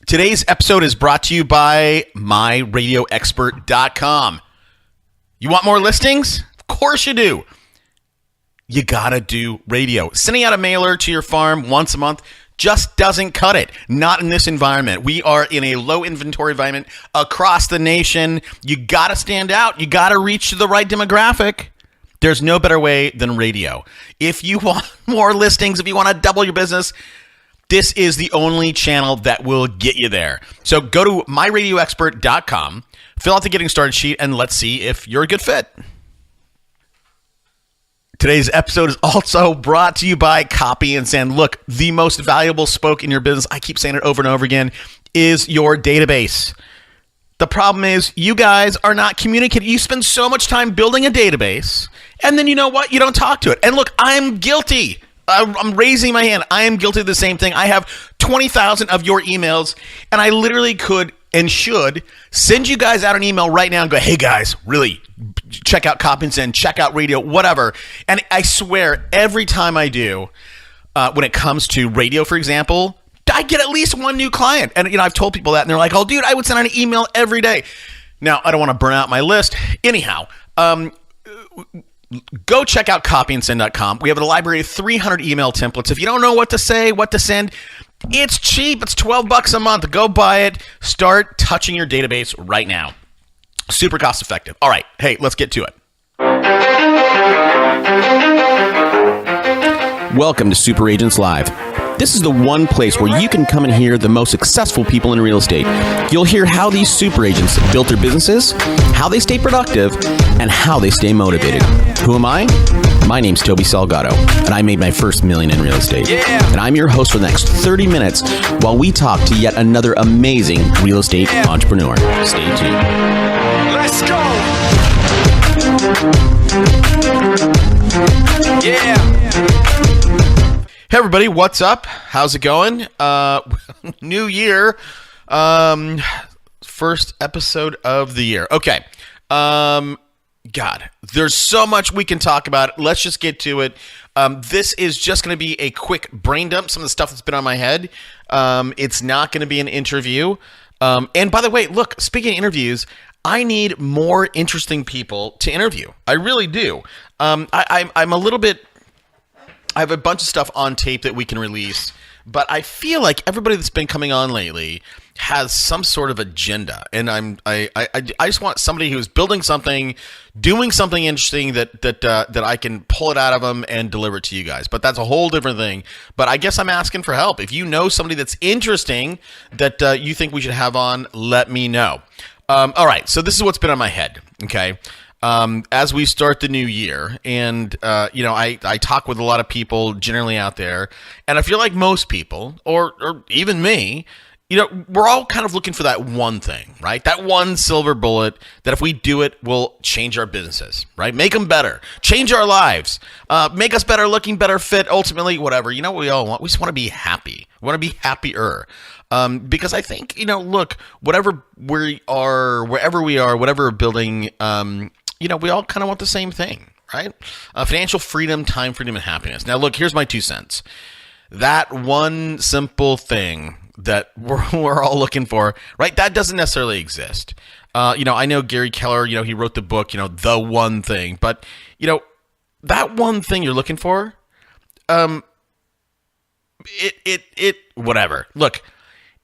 Today's episode is brought to you by myradioexpert.com. You want more listings? Of course you do. You gotta do radio. Sending out a mailer to your farm once a month just doesn't cut it. Not in this environment. We are in a low inventory environment across the nation. You gotta stand out. You gotta reach the right demographic. There's no better way than radio. If you want more listings, if you want to double your business, this is the only channel that will get you there. So go to myradioexpert.com, fill out the getting started sheet, and let's see if you're a good fit. Today's episode is also brought to you by Copy and Send. Look, the most valuable spoke in your business, I keep saying it over and over again, is your database. The problem is you guys are not communicating. You spend so much time building a database, and then you know what? You don't talk to it. And look, I'm guilty. I'm raising my hand. I am guilty of the same thing. I have 20,000 of your emails, and I literally could and should send you guys out an email right now and go, hey guys, really, check out Copy and Send, check out radio, whatever. And I swear, every time I do, when it comes to radio, for example, I get at least one new client. And I've told people that, and they're like, oh, dude, I would send out an email every day. Now, I don't want to burn out my list. Anyhow, go check out copyandsend.com. We have a library of 300 email templates. If you don't know what to say, what to send, it's cheap. It's $12 a month. Go buy it. Start touching your database right now. Super cost effective. All right. Hey, let's get to it. Welcome to Super Agents Live. This is the one place where you can come and hear the most successful people in real estate. You'll hear how these super agents built their businesses, how they stay productive, and how they stay motivated. Who am I? My name's Toby Salgado, and I made my first million in real estate. Yeah. And I'm your host for the next 30 minutes while we talk to yet another amazing real estate entrepreneur. Stay tuned. Let's go! Yeah! Hey everybody, what's up? How's it going? New year. First episode of the year. Okay. God, there's so much we can talk about. Let's just get to it. This is just going to be a quick brain dump, some of the stuff that's been on my head. It's not going to be an interview. And by the way, look, speaking of interviews, I need more interesting people to interview. I really do. I'm a little bit... I have a bunch of stuff on tape that we can release, but I feel like everybody that's been coming on lately has some sort of agenda, and I just want somebody who's building something, doing something interesting that I can pull it out of them and deliver it to you guys. But that's a whole different thing. But I guess I'm asking for help. If you know somebody that's interesting that you think we should have on, let me know. All right, so this is what's been on my head. Okay. As we start the new year, and I talk with a lot of people generally out there, and I feel like most people, or even me, we're all kind of looking for that one thing, right? That one silver bullet that if we do it, will change our businesses, right? Make them better, change our lives, make us better looking, better fit, ultimately, whatever. You know what we all want? We just want to be happy. We want to be happier. Because I think, look, whatever we are, wherever we are, whatever we're building, we all kind of want the same thing, right? Financial freedom, time freedom, and happiness. Now, look, here's my 2 cents. That one simple thing that we're all looking for, right? That doesn't necessarily exist. I know Gary Keller, he wrote the book, The One Thing. But, that one thing you're looking for, whatever. Look,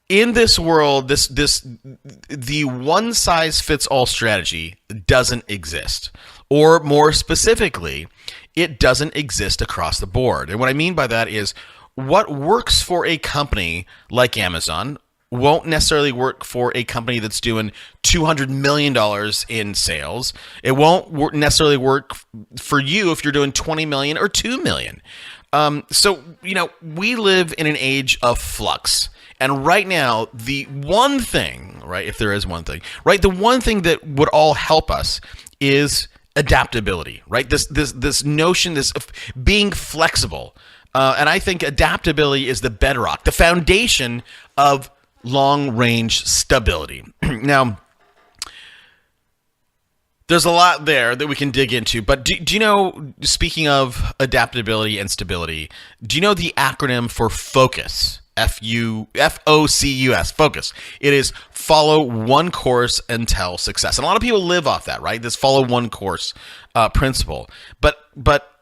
in this world, the one size fits all strategy doesn't exist, or more specifically, it doesn't exist across the board. And what I mean by that is what works for a company like Amazon won't necessarily work for a company that's doing $200 million in sales. It won't necessarily work for you if you're doing $20 million or $2 million. So, we live in an age of flux. And right now, the one thing, right, if there is one thing, right, the one thing that would all help us is adaptability, right? This notion, this of being flexible. And I think adaptability is the bedrock, the foundation of long-range stability. Now, there's a lot there that we can dig into, but do you know, speaking of adaptability and stability, do you know the acronym for FOCUS? Focus. Focus. It is follow one course until success. And a lot of people live off that, right? This follow one course principle. But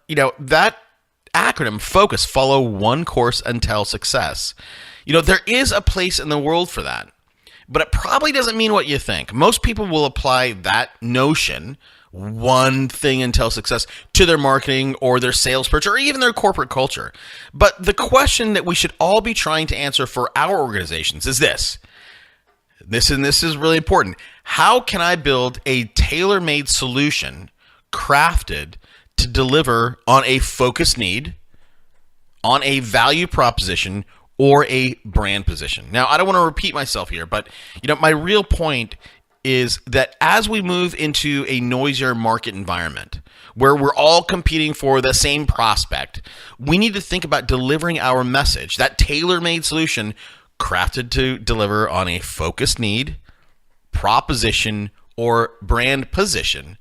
that acronym, focus, follow one course until success. There is a place in the world for that, but it probably doesn't mean what you think. Most people will apply that notion, one thing until success, to their marketing or their sales pitch or even their corporate culture. But the question that we should all be trying to answer for our organizations is this. This is really important. How can I build a tailor-made solution crafted to deliver on a focused need, on a value proposition, or a brand position? Now, I don't want to repeat myself here, but my real point is that as we move into a noisier market environment where we're all competing for the same prospect, we need to think about delivering our message, that tailor-made solution crafted to deliver on a focused need, proposition, or brand position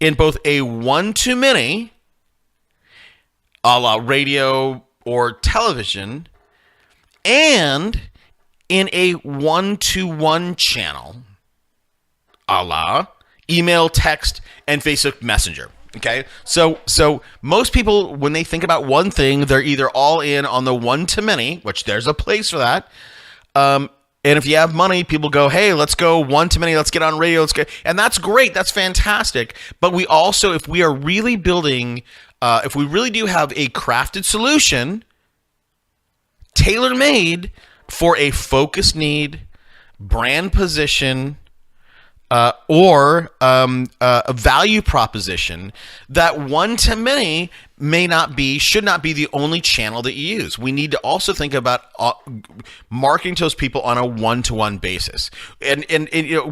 in both a one-to-many, a la radio or television, and in a one-to-one channel, a la email, text, and Facebook Messenger. Okay, so most people, when they think about one thing, they're either all in on the one-to-many, which there's a place for that. And if you have money, people go, hey, let's go one-to-many, let's get on radio, and that's great, that's fantastic. But we also, if we are really building, if we really do have a crafted solution, tailor-made for a focused need, brand position, or a value proposition, that one-to-many should not be the only channel that you use. We need to also think about marketing to those people on a one-to-one basis. And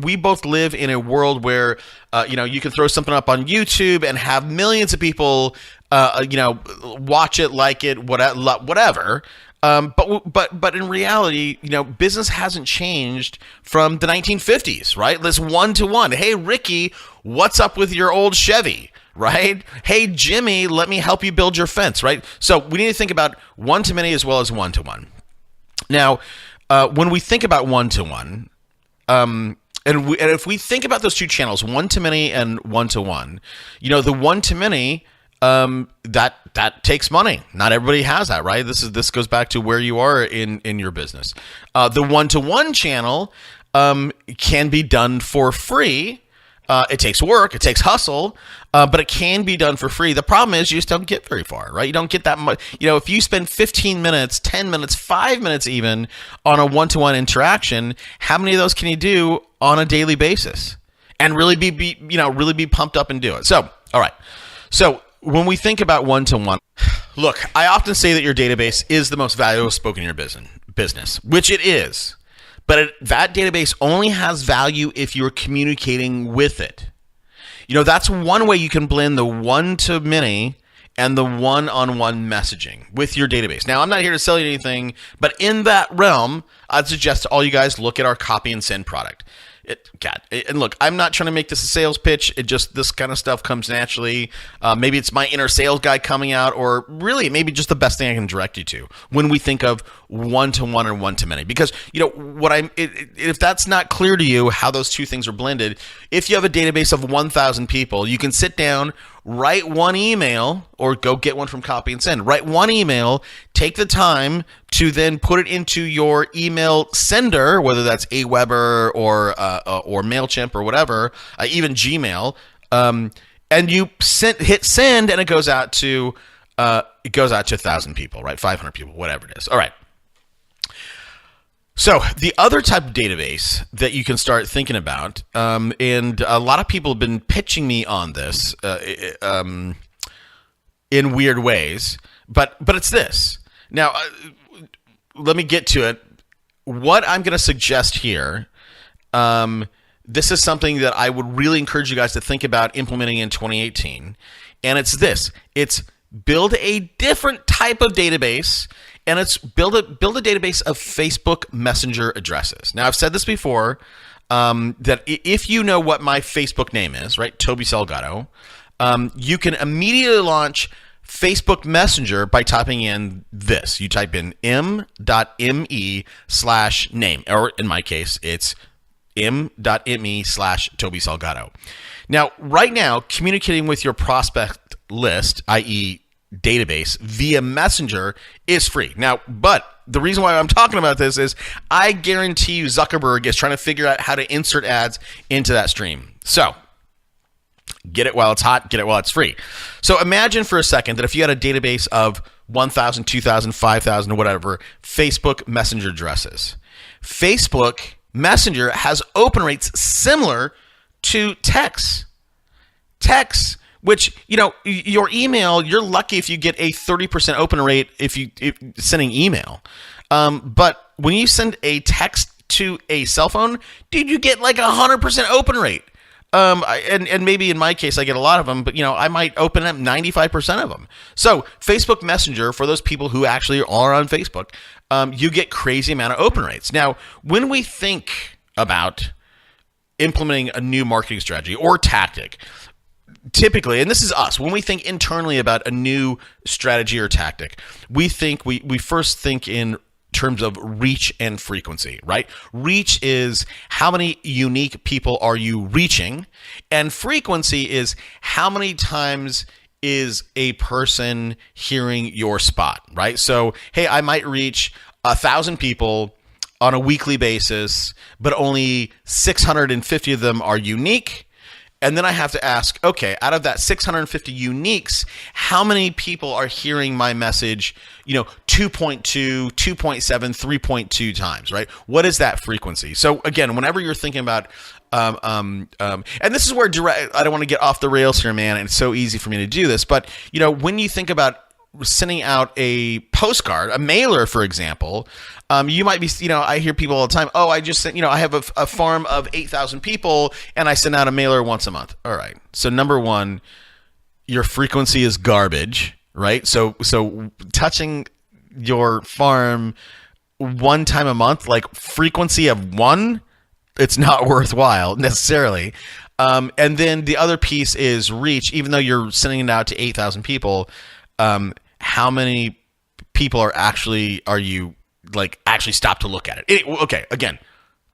we both live in a world where you can throw something up on YouTube and have millions of people watch it, like it, whatever. But in reality, business hasn't changed from the 1950s, right? This one-to-one. Hey, Ricky, what's up with your old Chevy, right? Hey, Jimmy, let me help you build your fence, right? So we need to think about one-to-many as well as one-to-one. Now, when we think about one-to-one, and if we think about those two channels, one-to-many and one-to-one, the one-to-many, that takes money. Not everybody has that, right? This goes back to where you are in your business. The one-to-one channel can be done for free. It takes work, it takes hustle, but it can be done for free. The problem is you just don't get very far, right? You don't get that much. If you spend 15 minutes, 10 minutes, 5 minutes even on a one-to-one interaction, how many of those can you do on a daily basis and really be pumped up and do it? So, all right. So, when we think about one-to-one, look, I often say that your database is the most valuable spoke in your business, which it is. But that database only has value if you're communicating with it. That's one way you can blend the one-to-many and the one-on-one messaging with your database. Now, I'm not here to sell you anything, but in that realm, I'd suggest to all you guys look at our Copy and Send product. And look, I'm not trying to make this a sales pitch. This kind of stuff comes naturally. Maybe it's my inner sales guy coming out, or really maybe just the best thing I can direct you to when we think of one-to-one or one-to-many. Because if that's not clear to you how those two things are blended, if you have a database of 1,000 people, you can sit down, write one email, or go get one from Copy and Send. Write one email, take the time to then put it into your email sender, whether that's Aweber or MailChimp or whatever, even Gmail, and you hit send, and it goes out to 1,000 people, right? 500 people, whatever it is. All right. So the other type of database that you can start thinking about, and a lot of people have been pitching me on this in weird ways, but it's this. Now, let me get to it. What I'm going to suggest here, this is something that I would really encourage you guys to think about implementing in 2018, and it's this. It's build a different type of database, and it's build a database of Facebook Messenger addresses. Now, I've said this before, that if you know what my Facebook name is, right, Toby Salgado, you can immediately launch Facebook Messenger by typing in this. You type in m.me/name, or in my case, it's m.me/Toby Salgado. Now, right now, communicating with your prospect list, i.e. database, via Messenger is free. Now, but the reason why I'm talking about this is I guarantee you Zuckerberg is trying to figure out how to insert ads into that stream. So, get it while it's hot, get it while it's free. So imagine for a second that if you had a database of 1,000, 2,000, 5,000, or whatever Facebook Messenger addresses. Facebook Messenger has open rates similar to text. Text, which, your email, you're lucky if you get a 30% open rate if sending email. But when you send a text to a cell phone, dude, you get like 100% open rate. And maybe in my case, I get a lot of them, but I might open up 95% of them. So Facebook Messenger, for those people who actually are on Facebook, you get crazy amount of open rates. Now, when we think about implementing a new marketing strategy or tactic, typically, and this is us, when we think internally about a new strategy or tactic, we first think in terms of reach and frequency, right? Reach is how many unique people are you reaching, and frequency is how many times is a person hearing your spot, right? So, hey, I might reach 1,000 people on a weekly basis, but only 650 of them are unique. And then I have to ask, okay, out of that 650 uniques, how many people are hearing my message, 2.2, 2.7, 3.2 times, right? What is that frequency? So again, whenever you're thinking about, and this is where I don't want to get off the rails here, man. And it's so easy for me to do this, but when you think about sending out a postcard, a mailer, for example, you might be, I hear people all the time, oh, I just sent, I have a farm of 8,000 people and I send out a mailer once a month. All right. So number one, your frequency is garbage, right? So touching your farm one time a month, like frequency of one, it's not worthwhile necessarily. And then the other piece is reach, even though you're sending it out to 8,000 people, how many people are you actually stop to look at it? Okay, again,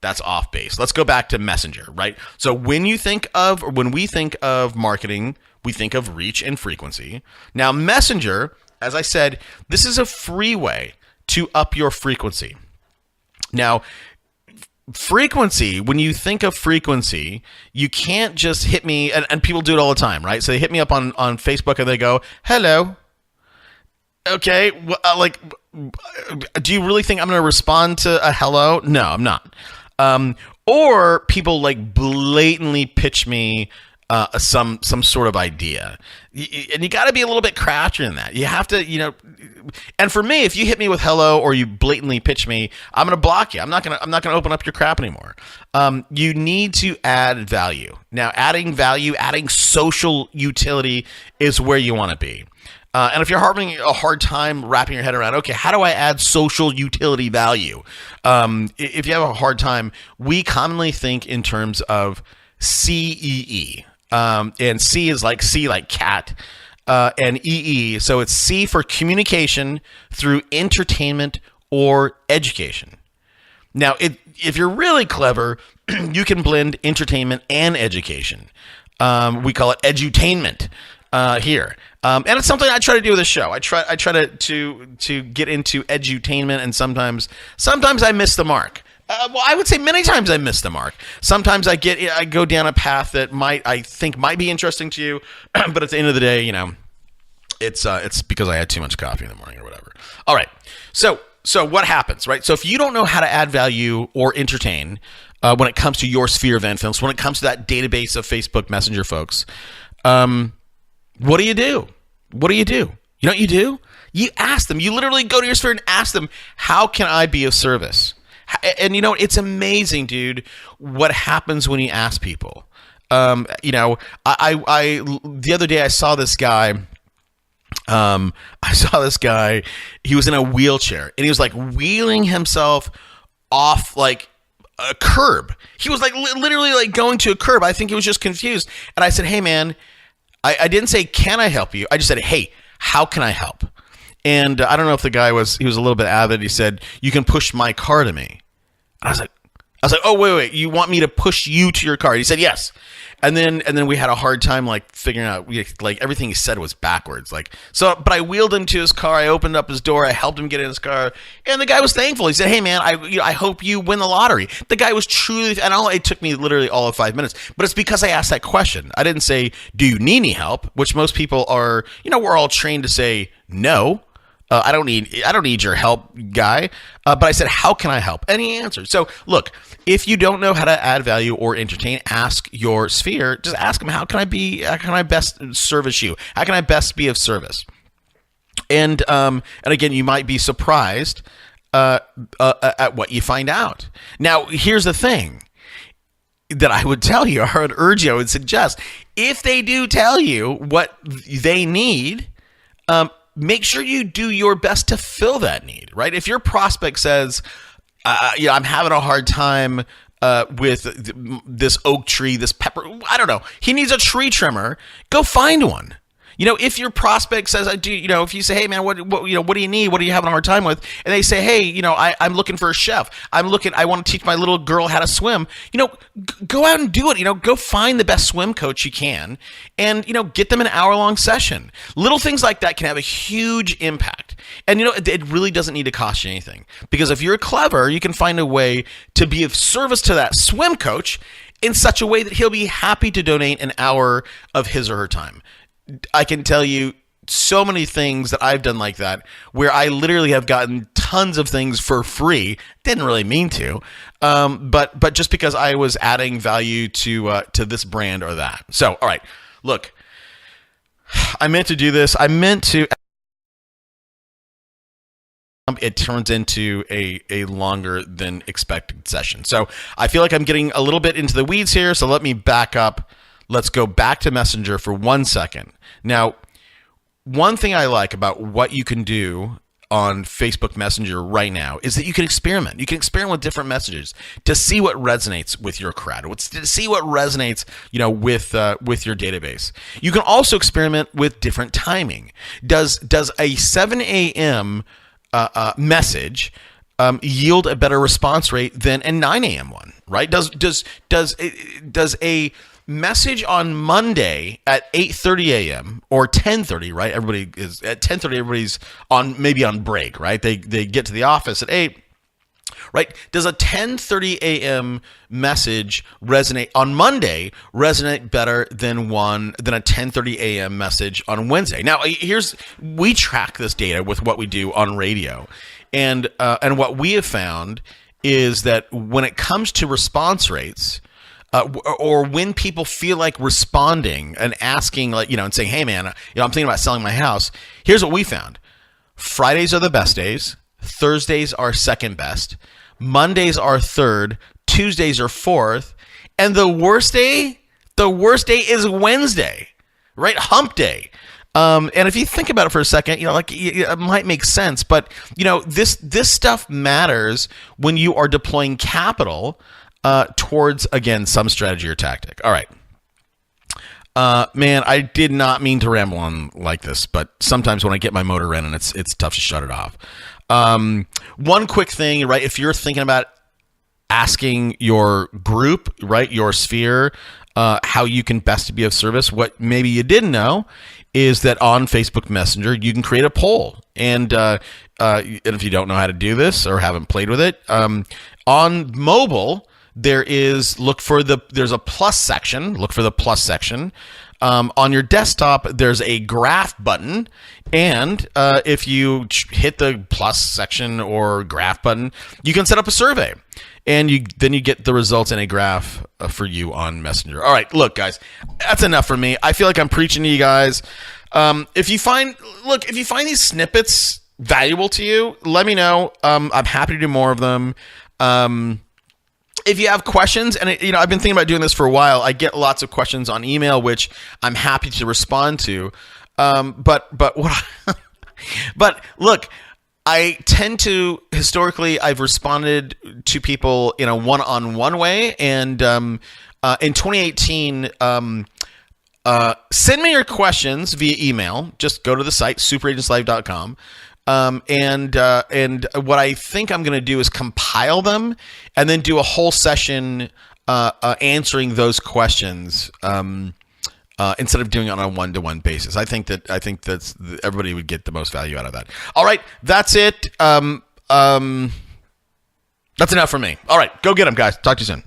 that's off base. Let's go back to Messenger, right? So when we think of marketing, we think of reach and frequency. Now, Messenger, as I said, this is a free way to up your frequency. Now, frequency, when you think of frequency, you can't just hit me, and people do it all the time, right? So they hit me up on Facebook and they go, hello. Okay, do you really think I'm going to respond to a hello? No, I'm not. Or people blatantly pitch me some sort of idea, and you got to be a little bit craftier than that. You have to, and for me, if you hit me with hello or you blatantly pitch me, I'm going to block you. I'm not going to open up your crap anymore. You need to add value. Now, adding value, adding social utility is where you want to be. And if you're having a hard time wrapping your head around, okay, how do I add social utility value? If you have a hard time, we commonly think in terms of CEE. And C is C like cat, and EE. So it's C for communication through entertainment or education. Now, if you're really clever, you can blend entertainment and education. We call it edutainment here. And it's something I try to do with the show. I try to get into edutainment, and sometimes I miss the mark. Well, I would say many times I miss the mark. Sometimes I go down a path that I think might be interesting to you, but at the end of the day, it's because I had too much coffee in the morning or whatever. All right. So what happens, right? So if you don't know how to add value or entertain when it comes to your sphere of influence, when it comes to that database of Facebook Messenger folks, what do you do? What do you do? You know what you do? You ask them. You literally go to your sphere and ask them, how can I be of service? And it's amazing, dude, what happens when you ask people. I the other day I saw this guy. He was in a wheelchair and he was wheeling himself off a curb. He was literally going to a curb. I think he was just confused. And I said, hey man, I didn't say, can I help you? I just said, hey, how can I help? And I don't know if he was a little bit avid. He said, you can push my car to me. And I was like, oh, wait, you want me to push you to your car? He said, yes. And then we had a hard time like figuring out, like everything he said was backwards. But I wheeled him to his car. I opened up his door. I helped him get in his car. And the guy was thankful. He said, hey man, I hope you win the lottery. The guy was truly, it took me literally all of 5 minutes, but it's because I asked that question. I didn't say, do you need any help? Which most people are, we're all trained to say no. I don't need your help, guy. But I said, how can I help? And he answered. So look, if you don't know how to add value or entertain, ask your sphere. Just ask them, how can I best service you? How can I best be of service? And again, you might be surprised at what you find out. Now, here's the thing that I would tell you, I would urge you, I would suggest, if they do tell you what they need, make sure you do your best to fill that need, right? If your prospect says, I'm having a hard time with this oak tree, this pepper, I don't know, he needs a tree trimmer, go find one. If your prospect says, I do, if you say, hey man, what do you need? What are you having a hard time with? And they say, hey, I'm looking for a chef. I want to teach my little girl how to swim. Go out and do it. Go find the best swim coach you can and, get them an hour-long session. Little things like that can have a huge impact. And, it really doesn't need to cost you anything, because if you're clever, you can find a way to be of service to that swim coach in such a way that he'll be happy to donate an hour of his or her time. I can tell you so many things that I've done like that, where I literally have gotten tons of things for free. Didn't really mean to, but just because I was adding value to this brand or that. So, all right, look, I meant to do this. It turns into a longer than expected session. So I feel like I'm getting a little bit into the weeds here. So let me back up. Let's go back to Messenger for 1 second. Now, one thing I like about what you can do on Facebook Messenger right now is that you can experiment. You can experiment with different messages to see what resonates with your crowd, to see what resonates, with your database. You can also experiment with different timing. Does a 7 a.m. Message yield a better response rate than a 9 a.m. one? Right? Does a message on Monday at 8:30 a.m. or 10:30, right? Everybody is at 10:30. Everybody's maybe on break, right? They get to the office at 8, right? Does a 10:30 a.m. message resonate better than a 10:30 a.m. message on Wednesday? Now, we track this data with what we do on radio, and what we have found is that when it comes to response rates, or when people feel like responding and asking, and saying, hey man, I'm thinking about selling my house. Here's what we found. Fridays are the best days. Thursdays are second best. Mondays are third. Tuesdays are fourth. And the worst day is Wednesday, right? Hump day. And if you think about it for a second, it might make sense, but this stuff matters when you are deploying capital towards, again, some strategy or tactic. All right. Man, I did not mean to ramble on like this, but sometimes when I get my motor running, it's tough to shut it off. One quick thing, right? If you're thinking about asking your group, right, your sphere, how you can best be of service, what maybe you didn't know is that on Facebook Messenger, you can create a poll. And if you don't know how to do this or haven't played with it, on mobile, there's a plus section. Look for the plus section. On your desktop, there's a graph button, and if you hit the plus section or graph button, you can set up a survey, and then you get the results in a graph for you on Messenger. All right, look, guys, that's enough for me. I feel like I'm preaching to you guys. If you find these snippets valuable to you, let me know. I'm happy to do more of them. If you have questions, and I've been thinking about doing this for a while, I get lots of questions on email, which I'm happy to respond to. But look, I tend to, historically, I've responded to people in a one-on-one way, and in 2018, Send me your questions via email. Just go to the site, superagentslive.com. And what I think I'm going to do is compile them and then do a whole session answering those questions instead of doing it on a one-to-one basis. I think that's everybody would get the most value out of that. All right, that's it. That's enough for me. All right, go get them, guys. Talk to you soon.